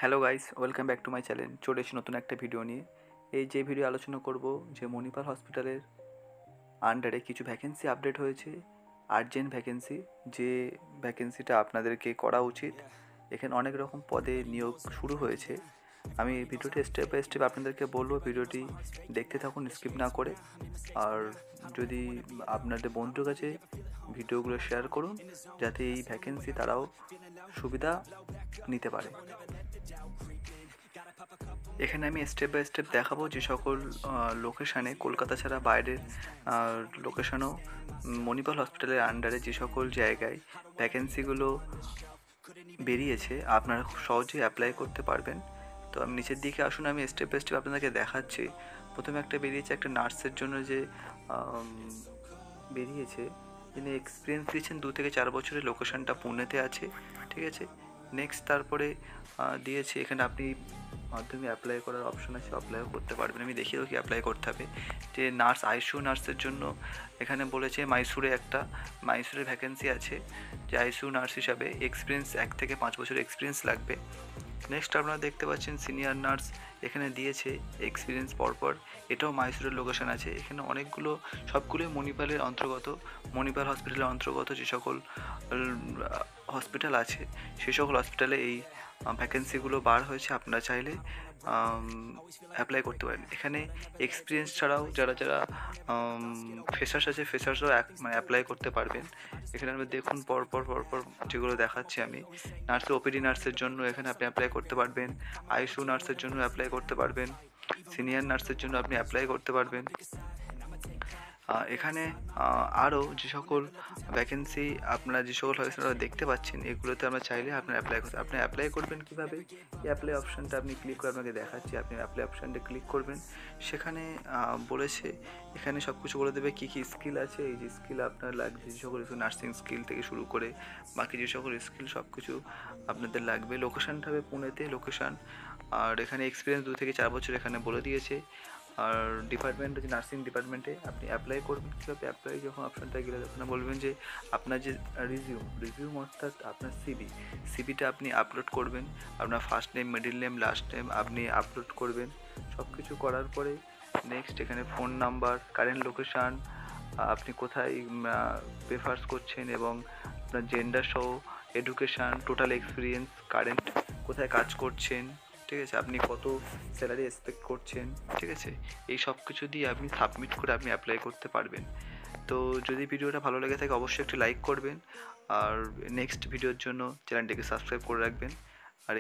Hello guys, welcome back to my channel. চলে এসেছি নতুন একটা ভিডিও নিয়ে। এই যে ভিডিও আলোচনা করব যে মণিপাল হসপিটালের আন্ডারে কিছু ভ্যাকেন্সি আপডেট হয়েছে, আর্জেন্ট ভ্যাকেন্সি, যে ভ্যাকেন্সিটা আপনাদেরকে করা উচিত। এখানে অনেক রকম পদে নিয়োগ শুরু হয়েছে। আমি ভিডিওটি স্টেপ বাই স্টেপ আপনাদেরকে বলবো, ভিডিওটি দেখতে থাকুন স্কিপ না করে। আর যদি আপনাদের বন্ধুর কাছে ভিডিওগুলো শেয়ার করুন, যাতে এই ভ্যাকেন্সি তারাও সুবিধা নিতে পারে। এখানে আমি স্টেপ বাই স্টেপ দেখাবো যে সকল লোকেশানে, কলকাতা ছাড়া বাইরের লোকেশানও মণিপাল হসপিটালের আন্ডারে যে সকল জায়গায় ভ্যাকেন্সিগুলো বেরিয়েছে, আপনারা খুব সহজেই অ্যাপ্লাই করতে পারবেন। তো আমি নিচের দিকে আসুন, আমি স্টেপ বাই স্টেপ আপনাদেরকে দেখাচ্ছি। প্রথমে একটা বেরিয়েছে, একটা নার্সের জন্য যে বেরিয়েছে, যিনি এক্সপিরিয়েন্স দিয়েছেন 2 থেকে 4 বছরের, লোকেশানটা পুনেতে আছে, ঠিক আছে। নেক্সট তারপরে দিয়েছে এখানে আপনি মাধ্যমে অ্যাপ্লাই করার অপশন আছে, অ্যাপ্লাইও করতে পারবেন। আমি দেখিয়ে দেবো কি অ্যাপ্লাই করতে হবে। যে নার্স, আইসিইউ নার্সের জন্য এখানে বলেছে মাইসুরে ভ্যাকেন্সি আছে, যে আইসিইউ নার্স হিসাবে এক্সপিরিয়েন্স 1 থেকে 5 বছরের এক্সপিরিয়েন্স লাগবে। নেক্সট আপনারা দেখতে পাচ্ছেন সিনিয়র নার্স এখানে দিয়েছে এক্সপিরিয়েন্স পরপর, এটাও মাইসুরের লোকেশন আছে। এখানে অনেকগুলো, সবগুলোই মণিপালের অন্তর্গত, মণিপাল হসপিটালের অন্তর্গত যে সকল হসপিটাল আছে সেই সকল হসপিটালে এই ভ্যাকেন্সিগুলো বার হয়েছে। আপনারা চাইলে অ্যাপ্লাই করতে পারেন। এখানে এক্সপিরিয়েন্স ছাড়াও যারা যারা ফ্রেশার্স আছে, ফ্রেশার্সও অ্যাপ্লাই করতে পারবেন। এখানে আপনি দেখুন পরপর যেগুলো দেখাচ্ছি আমি। ওপিডি নার্সের জন্য এখানে আপনি অ্যাপ্লাই করতে পারবেন, আইসিইউ নার্সের জন্য অ্যাপ্লাই করতে পারবেন, সিনিয়র নার্সের জন্য আপনি অ্যাপ্লাই করতে পারবেন। এখানে আরও যে সকল ভ্যাকেন্সি আপনারা যে সকল ভ্যাকেন্সি দেখতে পাচ্ছেন, এগুলোতে আমরা চাইলে আপনারা অ্যাপ্লাই করবেন কীভাবে? এই অ্যাপ্লাই অপশানটা আপনি ক্লিক করে আপনাকে দেখাচ্ছি। আপনি অ্যাপ্লাই অপশানটা ক্লিক করবেন, সেখানে বলেছে, এখানে সব কিছু বলে দেবে কী কী স্কিল আছে। এই যে স্কিল আপনার লাগবে, যে সকল নার্সিং স্কিল থেকে শুরু করে বাকি যে সকল স্কিল, সব কিছু আপনাদের লাগবে। লোকেশানটা হবে পুনেতে লোকেশান। আর এখানে এক্সপিরিয়েন্স 2 থেকে 4 বছর এখানে বলে দিয়েছে। আর ডিপার্টমেন্ট হচ্ছে নার্সিং ডিপার্টমেন্টে। আপনি অ্যাপ্লাই করবেন কীভাবে? অ্যাপ্লাই যখন অপশানটা গেলে ওখানে বলবেন যে আপনার যে রিজিউম অর্থাৎ আপনার সিভিটা আপনি আপলোড করবেন। আপনার first name, middle name, last name আপনি আপলোড করবেন। সব কিছু করার পরে নেক্সট এখানে ফোন নাম্বার, কারেন্ট লোকেশান, আপনি কোথায় প্রেফার্স করছেন এবং আপনার জেন্ডার সহ, এডুকেশান, টোটাল এক্সপিরিয়েন্স, কারেন্ট কোথায় কাজ করছেন, ঠিক আছে, আপনি কত স্যালারি এক্সপেক্ট করছেন, ঠিক আছে। এই সব কিছু দিয়ে আপনি সাবমিট করে আপনি অ্যাপ্লাই করতে পারবেন। তো যদি ভিডিওটা ভালো লেগে থাকে অবশ্যই একটি লাইক করবেন, আর নেক্সট ভিডিওর জন্য চ্যানেলটিকে সাবস্ক্রাইব করে রাখবেন। আর